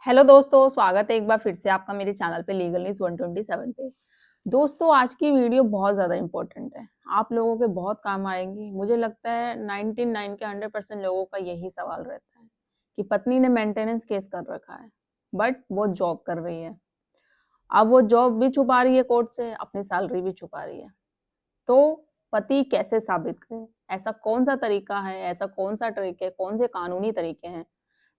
Hello दोस्तों, स्वागत है एक बार फिर से आपका मेरे चैनल पे लीगल न्यूज़ 127 पे। दोस्तों, आज की वीडियो बहुत ज़्यादा इम्पोर्टेंट है। आप लोगों के बहुत काम आएगी। मुझे लगता है 99 के 100% लोगों का यही सवाल रहता है कि पत्नी ने मेंटेनेंस केस कर रखा है, बट वो जॉब कर रही है। अब वो जॉब भी छुपा रही है कोर्ट से, अपनी सैलरी भी छुपा रही है। तो पति कैसे साबित करे? ऐसा कौन-सा तरीका है, ऐसा कौन-सा ट्रिक है, कौन से कानूनी तरीके हैं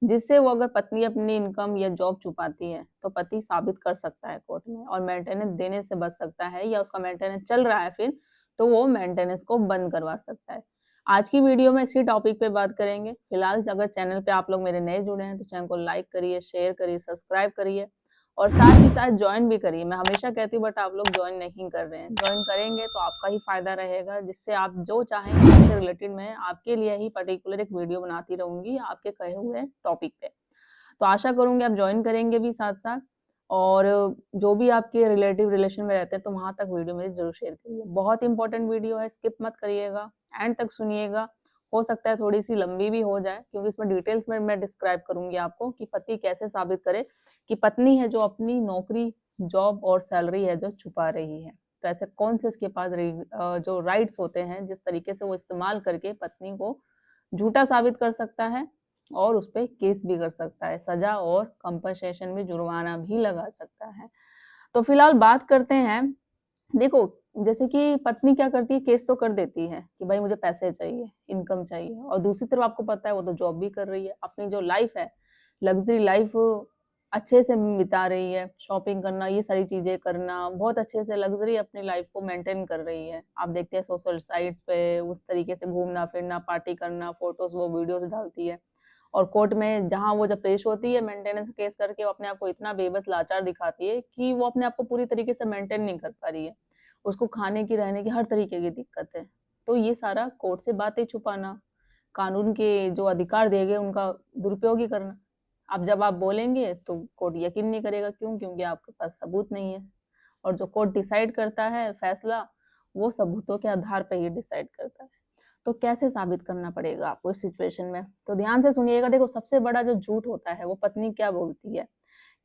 जिससे वो अगर पत्नी अपनी इनकम या जॉब छुपाती है, तो पति साबित कर सकता है कोर्ट में और मेंटेनेंस देने से बच सकता है या उसका मेंटेनेंस चल रहा है फिर, तो वो मेंटेनेंस को बंद करवा सकता है। आज की वीडियो में इसी टॉपिक पे बात करेंगे। फिलहाल अगर चैनल पे आप लोग मेरे नए जुड़े हैं, तो चैनल को लाइक करिए, शेयर करिए, सब्सक्राइब करिए और साथ ही साथ जॉइन भी करिए। मैं हमेशा कहती हूँ बट आप लोग जॉइन नहीं कर रहे हैं। जॉइन करेंगे तो आपका ही फ़ायदा रहेगा, जिससे आप जो चाहें उससे रिलेटेड मैं आपके लिए ही पर्टिकुलर एक वीडियो बनाती रहूँगी आपके कहे हुए टॉपिक पे। तो आशा करूँगी आप जॉइन करेंगे भी साथ-साथ और जो भी आपके रिलेटिव रिलेशन में रहते हैं तो वहाँ तक वीडियो मेरी ज़रूर शेयर करिए। बहुत इंपॉर्टेंट वीडियो है, स्किप मत करिएगा, एंड तक सुनिएगा। हो सकता है थोड़ी-सी लंबी भी हो जाए क्योंकि इसमें डिटेल्स में मैं डिस्क्राइब करूँगी आपको कि पति कैसे साबित करे कि पत्नी है जो अपनी नौकरी, जॉब और सैलरी है जो छुपा रही है। तो ऐसे कौन से उसके पास जो राइट्स होते हैं जिस तरीके से वो इस्तेमाल करके पत्नी को झूठा साबित कर सकता है और उसपे केस भी कर सकता है, सज़ा और कंपनसेशन भी जुर्माना भी लगा सकता है। तो फिलहाल बात करते हैं, देखो जैसे कि पत्नी क्या करती है, केस तो कर देती है कि भाई मुझे पैसे चाहिए, इनकम चाहिए और दूसरी तरफ आपको पता है वो तो जॉब भी कर रही है। अपनी जो लाइफ़ है, लग्ज़री लाइफ़ अच्छे से बिता रही है, शॉपिंग करना, ये सारी चीज़ें करना, बहुत अच्छे से लग्ज़री अपनी लाइफ़ को मेंटेन कर रही है। आप देखते हैं सोशल साइट्स पे उस तरीके से घूमना-फिरना, पार्टी करना, फ़ोटोज़ वो वीडियोज़ डालती है। और कोर्ट में जहाँ वो जब पेश होती है मेंटेनेंस केस करके वो अपने आप को इतना बेबस लाचार दिखाती है कि वो अपने आप को पूरी तरीके से मेंटेन नहीं कर पा रही है। उसको खाने की, रहने की हर तरीके की दिक्कत है। तो ये सारा कोर्ट से बातें छुपाना, कानून के जो अधिकार दिए गए उनका दुरुपयोग ही करना। अब जब आप बोलेंगे तो कोर्ट यकीन नहीं करेगा, क्यों? क्योंकि आपके पास सबूत नहीं है और जो कोर्ट डिसाइड करता है फैसला, वो सबूतों के आधार पे ही डिसाइड करता है। तो कैसे साबित करना पड़ेगा आपको इस सिचुएशन में? तो ध्यान से सुनिएगा। देखो सबसे बड़ा जो झूठ होता है वो पत्नी क्या बोलती है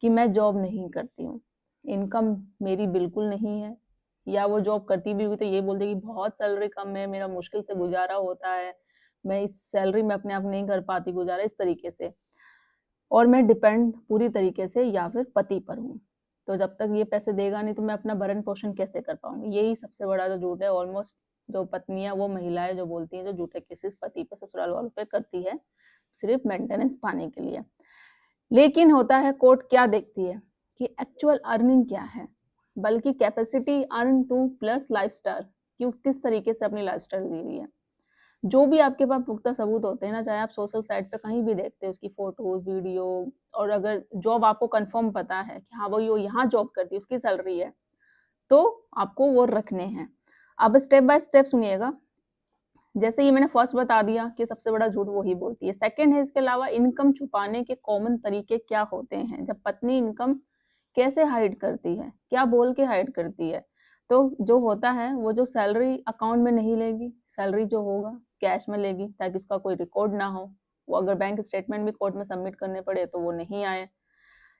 कि मैं जॉब नहीं करती हूँ, इनकम मेरी बिल्कुल नहीं है, या वो जॉब करती भी हुई तो ये बोल देगी बहुत सैलरी कम है, मेरा मुश्किल से गुज़ारा होता है, मैं इस सैलरी में अपने आप नहीं कर पाती गुज़ारा इस तरीके से, और मैं डिपेंड पूरी तरीके से या फिर पति पर हूँ। तो जब तक ये पैसे देगा नहीं तो मैं अपना भरण-पोषण कैसे कर पाऊँगी? यही सबसे बड़ा जो झूठ है। ऑलमोस्ट जो पत्नियाँ, वो महिलाएँ जो बोलती हैं, जो झूठे केसेस पति पे, ससुराल वालों पे करती है, सिर्फ़ मेंटेनेंस पाने के लिए। लेकिन होता है कोर्ट क्या देखती है कि एक्चुअल अर्निंग क्या है, बल्कि capacity earn two plus lifestyle, कि वो किस तरीके से अपनी लाइफ़स्टाइल जी रही है। जो भी आपके पास पुख्ता सबूत होते हैं ना, चाहे आप सोशल साइट पे कहीं भी देखते हो उसकी फ़ोटोज़, वीडियो, और अगर जॉब आपको कन्फर्म पता है कि हाँ, वो यहाँ जॉब करती है, उसकी सैलरी है, तो आपको वो रखने हैं। अब स्टेप बाय स्टेप सुनिएगा। जैसे ये मैंने फर्स्ट बता दिया कि सबसे बड़ा झूठ वो ही बोलती है। सेकंड है, इसके अलावा इनकम छुपाने के कॉमन तरीके क्या होते हैं? जब पत्नी इनकम कैसे हाइड करती है? क्या बोल के हाइड करती है? तो जो होता है वो जो सैलरी अकाउंट में नहीं लेगी, सैलरी जो होगा कैश में लेगी ताकि उसका कोई रिकॉर्ड ना हो। वो अगर बैंक स्टेटमेंट भी कोर्ट में सबमिट करने पड़े तो वो नहीं आए।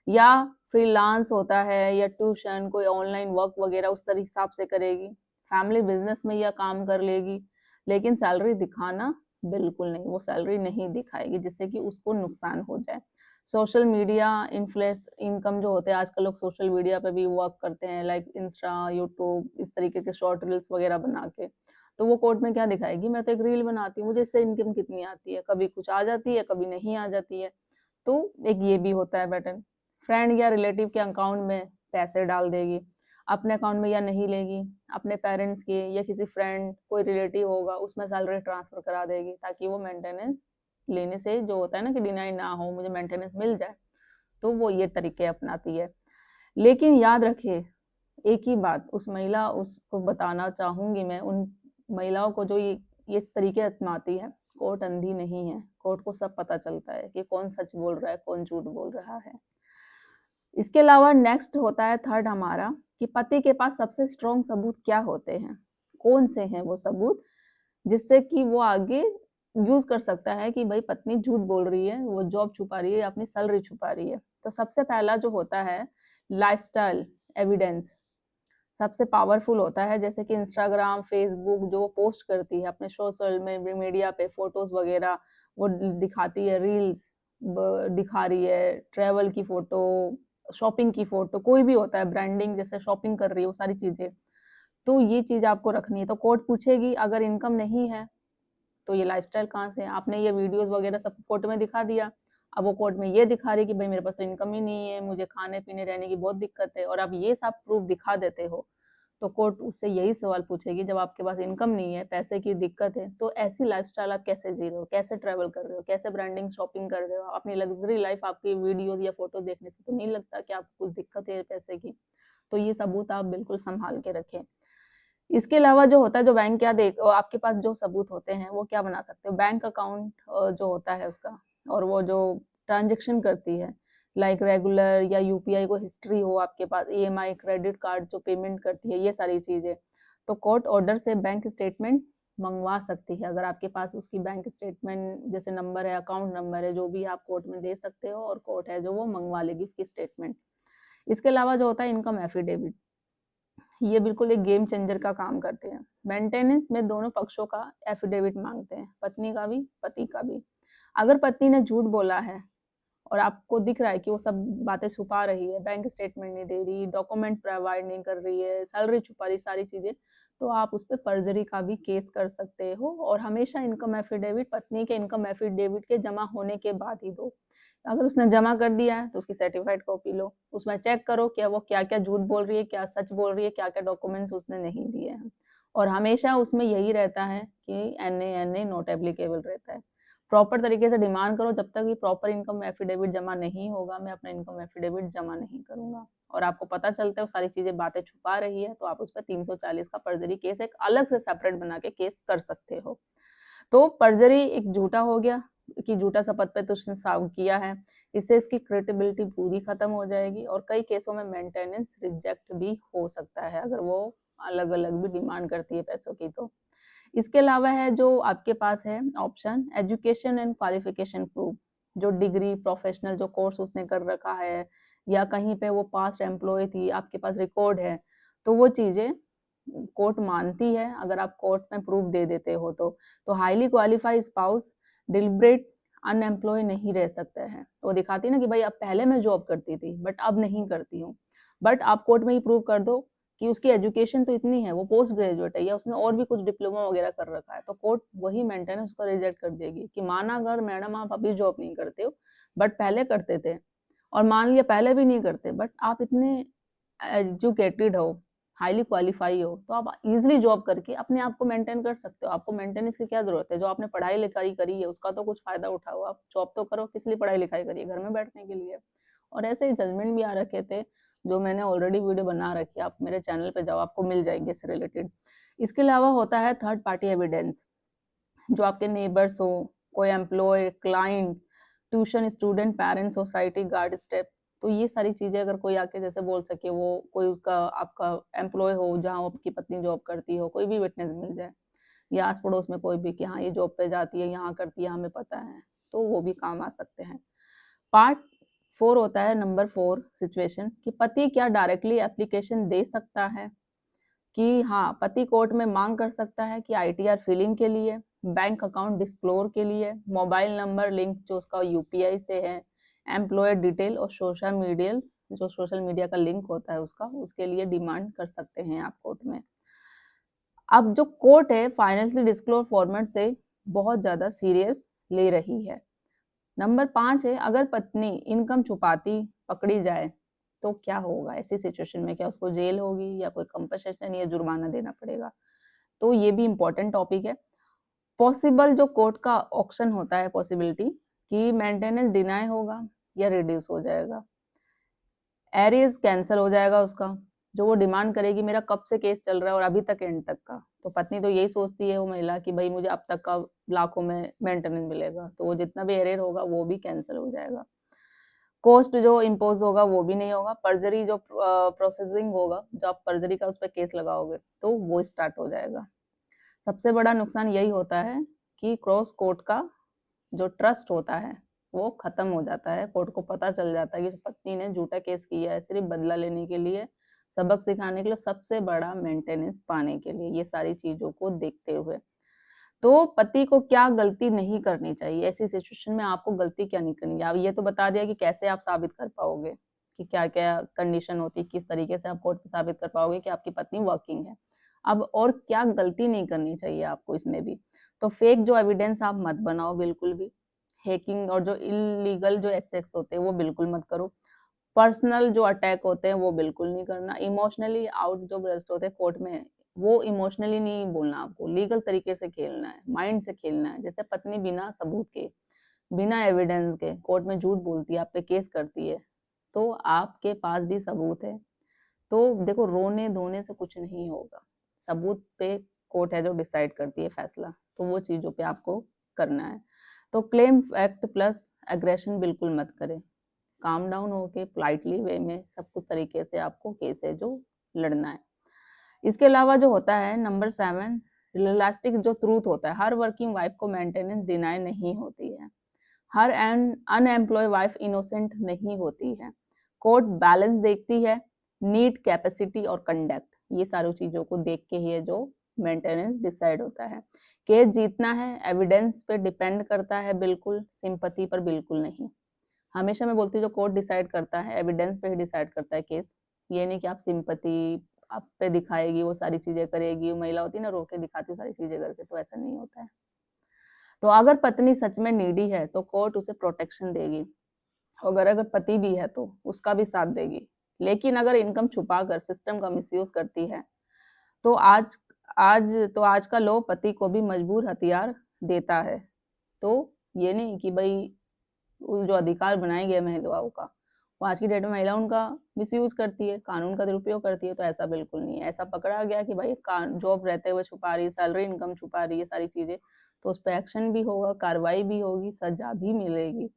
या फ्रीलांस होता है या ट्यूशन, कोई ऑनलाइन वर्क वगैरह उस तरह हिसाब से करेगी। फैमिली बिज़नेस में या काम कर लेगी, लेकिन सैलरी दिखाना बिल्कुल नहीं, वो सैलरी नहीं दिखाएगी जिससे कि उसको नुकसान हो जाए। सोशल मीडिया इन्फ्लुएंस इनकम जो होते हैं, आजकल लोग सोशल मीडिया पे भी वर्क करते हैं लाइक इंस्टा, यूट्यूब, इस तरीके के शॉर्ट रील्स वगैरह बना के। तो वो कोर्ट में क्या दिखाएगी, मैं तो एक रील बनाती हूँ, मुझे इससे इनकम कितनी आती है, कभी कुछ आ जाती है, कभी नहीं आ जाती है। तो एक ये भी होता है पैटर्न। फ्रेंड या रिलेटिव के अकाउंट में पैसे डाल देगी, अपने अकाउंट में या नहीं लेगी, अपने पेरेंट्स के या किसी फ्रेंड, कोई रिलेटिव होगा उसमें सैलरी ट्रांसफ़र करा देगी ताकि वो मेंटेनेंस लेने से जो होता है ना कि डिनाई ना हो, मुझे मेंटेनेंस मिल जाए, तो वो ये तरीके अपनाती है। लेकिन याद रखिए एक ही बात, उस महिला उसको बताना चाहूँगी मैं उन महिलाओं को जो ये तरीके अपनाती है, कोर्ट अंधी नहीं है, कोर्ट को सब पता चलता है कि कौन सच बोल रहा है, कौन झूठ बोल रहा है। इसके अलावा नेक्स्ट होता है थर्ड हमारा कि पति के पास सबसे स्ट्रॉन्ग सबूत क्या होते हैं? कौन से हैं वो सबूत जिससे कि वो आगे यूज़ कर सकता है कि भई पत्नी झूठ बोल रही है, वो जॉब छुपा रही है या अपनी सैलरी छुपा रही है। तो सबसे पहला जो होता है लाइफस्टाइल एविडेंस, सबसे पावरफुल होता है। जैसे कि इंस्टाग्राम, फेसबुक जो पोस्ट करती है अपने सोशल में मीडिया पे फोटोज वगैरह, वो दिखाती है, रील्स दिखा रही है, ट्रैवल की फोटो, शॉपिंग की फोटो, कोई भी होता है ब्रांडिंग, जैसे शॉपिंग कर रही है वो सारी चीजें, तो ये चीज आपको रखनी है। तो कोर्ट पूछेगी अगर इनकम नहीं है तो ये लाइफस्टाइल कहाँ से है? आपने ये वीडियोस वगैरह सब कोर्ट में दिखा दिया, अब वो कोर्ट में ये दिखा रही है कि भाई मेरे पास तो इनकम ही नहीं है, मुझे खाने पीने रहने की बहुत दिक्कत है, और आप ये सब प्रूफ दिखा देते हो, तो कोर्ट उससे यही सवाल पूछेगी, जब आपके पास इनकम नहीं है, पैसे की दिक्कत है, तो ऐसी लाइफस्टाइल आप कैसे जी रहे हो, कैसे ट्रैवल कर रहे हो, कैसे ब्रांडिंग शॉपिंग कर रहे हो, अपनी लग्जरी लाइफ आपकी वीडियोस या फोटो देखने से तो नहीं लगता कि आपको कुछ दिक्कत है पैसे की। तो ये सबूत आप बिल्कुल संभाल के रखें। इसके अलावा जो होता है, जो बैंक क्या देख आपके पास जो सबूत होते हैं वो क्या बना सकते हो, बैंक अकाउंट जो होता है उसका, और वो जो ट्रांजेक्शन करती है लाइक रेगुलर या यूपीआई को हिस्ट्री हो आपके पास, ईएमआई, क्रेडिट कार्ड जो पेमेंट करती है, ये सारी चीजें। तो कोर्ट ऑर्डर से बैंक स्टेटमेंट मंगवा सकती है, अगर आपके पास उसकी बैंक स्टेटमेंट जैसे नंबर है, अकाउंट नंबर है, जो भी आप कोर्ट में दे सकते हो, और कोर्ट है जो वो मंगवा लेगी उसकी स्टेटमेंट। इसके अलावा जो होता है इनकम एफिडेविट, ये बिल्कुल एक गेम चेंजर का काम करते हैं। मेंटेनेंस में दोनों पक्षों का एफिडेविट मांगते हैं, पत्नी का भी, पति का भी। अगर पत्नी ने झूठ बोला है और आपको दिख रहा है कि वो सब बातें छुपा रही है, बैंक स्टेटमेंट नहीं दे रही, डॉक्यूमेंट प्रोवाइड नहीं कर रही है, सैलरी छुपा रही, सारी चीजें, तो आप उस पर पर्जरी का भी केस कर सकते हो। और हमेशा इनकम एफिडेविट पत्नी के इनकम एफिडेविट के जमा होने के बाद ही दो। अगर उसने जमा कर दिया है तो उसकी सर्टिफाइड कॉपी लो, उसमें चेक करो क्या वो क्या क्या झूठ बोल रही है, क्या सच बोल रही है, क्या क्या डॉक्यूमेंट्स उसने नहीं दिए हैं। और हमेशा उसमें यही रहता है कि एन ए नॉट एप्लीकेबल रहता है। प्रॉपर तरीके से डिमांड करो, जब तक ये प्रॉपर इनकम एफिडेविट जमा नहीं होगा, मैं अपना इनकम एफिडेविट जमा नहीं करूंगा। और आपको पता चलता है वो सारी चीजें बातें छुपा रही है, तो आप उस पर 340 का पर्जरी केस एक अलग से सेपरेट बना के केस कर सकते हो। तो पर्जरी एक झूठा हो गया कि झूठा शपथ पे उसने साव किया है, इससे इसकी क्रेडिबिलिटी पूरी खत्म हो जाएगी, और कई केसों में मेंटेनेंस रिजेक्ट भी हो सकता है अगर वो अलग अलग भी डिमांड करती है पैसों की। तो इसके अलावा है जो आपके पास है option education and qualification proof, जो डिग्री, प्रोफेशनल जो कोर्स उसने कर रखा है, या कहीं पे वो पास्ट एम्प्लॉय थी, आपके पास रिकॉर्ड है, तो वो चीजें कोर्ट मानती है अगर आप कोर्ट में प्रूफ दे देते हो। तो highly qualified spouse deliberate unemployed नहीं रह सकता है, तो दिखाती ना कि भाई अब पहले मैं जॉब करती थी बट अब नहीं करती हूँ, बट आप कोर्ट में ही प्रूव कर दो कि उसकी एजुकेशन तो इतनी है, वो पोस्ट ग्रेजुएट है, या उसने और भी कुछ डिप्लोमा वगैरह कर रखा है, तो कोर्ट वही मेंटेनेंस को रिजेक्ट कर देगी कि माना अगर मैडम आप अभी जॉब नहीं करते हो बट पहले करते थे, और मान लिया पहले भी नहीं करते बट आप इतने एजुकेटेड हो, हाईली क्वालिफाई हो, तो आप इजीली जॉब करके अपने आप को मेंटेन कर सकते हो। आपको मेंटेनेंस की क्या जरूरत है, जो आपने पढ़ाई लिखाई करी है उसका तो कुछ फायदा उठाओ, आप जॉब तो करो, किस लिए पढ़ाई लिखाई करिए, घर में बैठने के लिए। और ऐसे ही जजमेंट भी आ रखे थे जो मैंने ऑलरेडी वीडियो बना रखी है, आप मेरे चैनल पे जाओ, आपको मिल जाएंगे इससे रिलेटेड। इसके अलावा होता है थर्ड पार्टी एविडेंस, जो आपके नेबर्स हो, कोई employee, client, tuition student, parents, society, guard staff, तो ये सारी चीजें अगर कोई आके जैसे बोल सके, वो कोई उसका आपका एम्प्लॉय हो जहाँ वो आपकी पत्नी जॉब करती हो, कोई भी विटनेस मिल जाए, या आस पड़ोस में कोई भी कि हाँ ये जॉब पे जाती है, यहाँ करती है, हमें पता है, तो वो भी काम आ सकते हैं। पार्ट 4 होता है नंबर 4 सिचुएशन, कि पति क्या डायरेक्टली एप्लीकेशन दे सकता है, कि हाँ पति कोर्ट में मांग कर सकता है कि आईटीआर फिलिंग के लिए, बैंक अकाउंट डिस्क्लोर के लिए, मोबाइल नंबर लिंक जो उसका यूपीआई से है, एम्प्लॉयर डिटेल और सोशल मीडिया का लिंक होता है उसका, उसके लिए डिमांड कर सकते हैं आप कोर्ट में। अब जो कोर्ट है फाइनेंशियली डिस्क्लोर फॉर्मेट से बहुत ज्यादा सीरियस ले रही है। नंबर 5 है, अगर पत्नी इनकम छुपाती पकड़ी जाए तो क्या होगा ऐसी सिचुएशन में, क्या उसको जेल होगी या कोई कंपनसेशन या जुर्माना देना पड़ेगा, तो ये भी इम्पोर्टेंट टॉपिक है। पॉसिबल जो कोर्ट का ऑप्शन होता है, पॉसिबिलिटी कि मेंटेनेंस डिनाई होगा या रिड्यूस हो जाएगा, एरियज कैंसिल हो जाएगा उसका, जो वो डिमांड करेगी मेरा कब से केस चल रहा है और अभी तक एंड तक का, तो पत्नी तो यही सोचती है वो महिला कि भाई मुझे अब तक का लाखों में मेंटेनेंस मिलेगा, तो वो जितना भी एरियर होगा वो भी कैंसिल हो जाएगा। कॉस्ट जो इम्पोज होगा वो भी नहीं होगा, पर्जरी जो प्रोसेसिंग होगा, जो आप पर्जरी का उस पर केस लगाओगे तो वो स्टार्ट हो जाएगा। सबसे बड़ा नुकसान यही होता है कि क्रॉस कोर्ट का जो ट्रस्ट होता है वो खत्म हो जाता है। कोर्ट को पता चल जाता है कि पत्नी ने झूठा केस किया है सिर्फ बदला लेने के लिए, सबक सिखाने के लिए, सबसे बड़ा मेंटेनेंस पाने के लिए, ये सारी चीज़ों को देखते हुए। तो पति को क्या गलती नहीं करनी चाहिए, ऐसी सिचुएशन में आपको गलती क्या नहीं करनी है। अब ये तो बता दिया कि कैसे आप साबित कर पाओगे कि क्या-क्या कंडीशन होती है, किस तरीके से आप कोर्ट में साबित कर पाओगे कि आपकी पत्नी वर्किंग है। अब और क्या गलती नहीं करनी चाहिए आपको इसमें भी। तो फेक जो एविडेंस आप मत बनाओ बिल्कुल भी। हैकिंग और जो इल्लीगल जो एक्सेस होते हैं वो बिल्कुल मत करो। पर्सनल जो अटैक होते हैं वो बिल्कुल नहीं करना। इमोशनली आउट जो ब्रस्ट होते हैं कोर्ट में, वो इमोशनली नहीं बोलना आपको, लीगल तरीके से खेलना है, माइंड से खेलना है। जैसे पत्नी बिना सबूत के, बिना एविडेंस के कोर्ट में झूठ बोलती है, आप पे केस करती है, तो आपके पास भी सबूत है। तो देखो रोने-धोने से कुछ नहीं होगा। सबूत पे कोर्ट है जो डिसाइड करती है फैसला, तो वो चीज़ों पे आपको करना है। तो क्लेम फैक्ट प्लस एग्रेशन बिल्कुल मत करें। काम डाउन होके पोलाइटली वे में सब कुछ तरीके से आपको केस है जो लड़ना है। इसके अलावा जो होता है नंबर 7 रियलिस्टिक जो ट्रूथ होता है, हर वर्किंग वाइफ को मेंटेनेंस डिनाई नहीं होती है। हर अनएम्प्लॉय वाइफ इनोसेंट नहीं होती है। कोर्ट बैलेंस देखती है, नीड, कैपेसिटी और कंडक्ट, ये सारी चीज़ों को देख के ही है जो मेंटेनेंस डिसाइड होता है। केस जीतना है, एविडेंस पे डिपेंड करता है बिल्कुल, सिंपैथी पर बिल्कुल नहीं। हमेशा मैं बोलती हूँ जो कोर्ट डिसाइड करता है, एविडेंस पे ही डिसाइड करता है केस। ये नहीं कि आप सिंपैथी आप पे दिखाएगी, वो सारी चीज़ें करेगी, महिला होती है ना रो के दिखाती है सारी चीज़ें करके, तो ऐसा नहीं होता है। तो अगर पत्नी सच में नीडी है तो कोर्ट उसे प्रोटेक्शन देगी। अगर अगर पति भी है तो उसका भी साथ देगी। लेकिन अगर इनकम छुपाकर सिस्टम का मिसयूज़ करती है, तो आज आज आज का लॉ पति को भी मजबूर हथियार देता है। तो ये नहीं कि भई वो जो अधिकार बनाए गए महिलाओं का, वो आज की डेट में महिला उनका मिसयूज़ करती है, कानून का दुरुपयोग करती है, तो ऐसा बिल्कुल नहीं है। ऐसा पकड़ा गया कि भाई जॉब रहते हुए छुपा रही है, सैलरी इनकम छुपा रही है, सारी चीज़ें, तो उस पे एक्शन भी होगा, कार्रवाई भी होगी, सज़ा भी मिलेगी।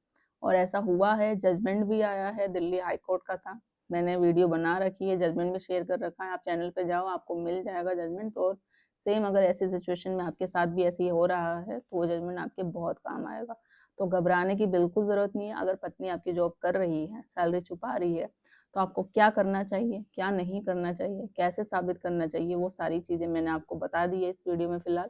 और ऐसा हुआ है, जजमेंट भी आया है, दिल्ली हाई कोर्ट का था। मैंने वीडियो बना रखी है, जजमेंट भी शेयर कर रखा है, आप चैनल पे जाओ, आपको मिल जाएगा जजमेंट। और सेम अगर ऐसी सिचुएशन में आपके साथ भी ऐसे ही हो रहा है, तो वो जजमेंट आपके बहुत काम आएगा। तो घबराने की बिल्कुल ज़रूरत नहीं है। अगर पत्नी आपकी जॉब कर रही है, सैलरी छुपा रही है, तो आपको क्या करना चाहिए, क्या नहीं करना चाहिए, कैसे साबित करना चाहिए, वो सारी चीज़ें मैंने आपको बता दी है इस वीडियो में फ़िलहाल।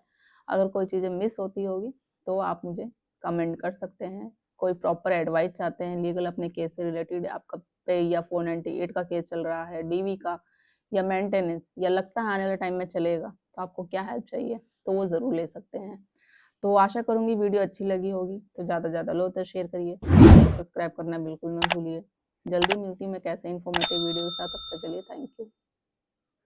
अगर कोई चीज़ें मिस होती होगी, तो आप मुझे कमेंट कर सकते हैं। कोई प्रॉपर एडवाइस चाहते हैं लीगल अपने केस से रिलेटेड, आपका पे या 498 का केस चल रहा है, डीवी का या मेंटेनेंस, या लगता है आने वाले टाइम में चलेगा, तो आपको क्या हेल्प चाहिए, तो वो ज़रूर ले सकते हैं। तो आशा करूँगी वीडियो अच्छी लगी होगी, तो ज़्यादा से ज़्यादा लोग तक शेयर करिए, सब्सक्राइब करना बिल्कुल मत भूलिए। जल्दी मिलती हूँ मैं कैसे इन्फॉर्मेटिव वीडियो के साथ, तब तक के लिए थैंक यू।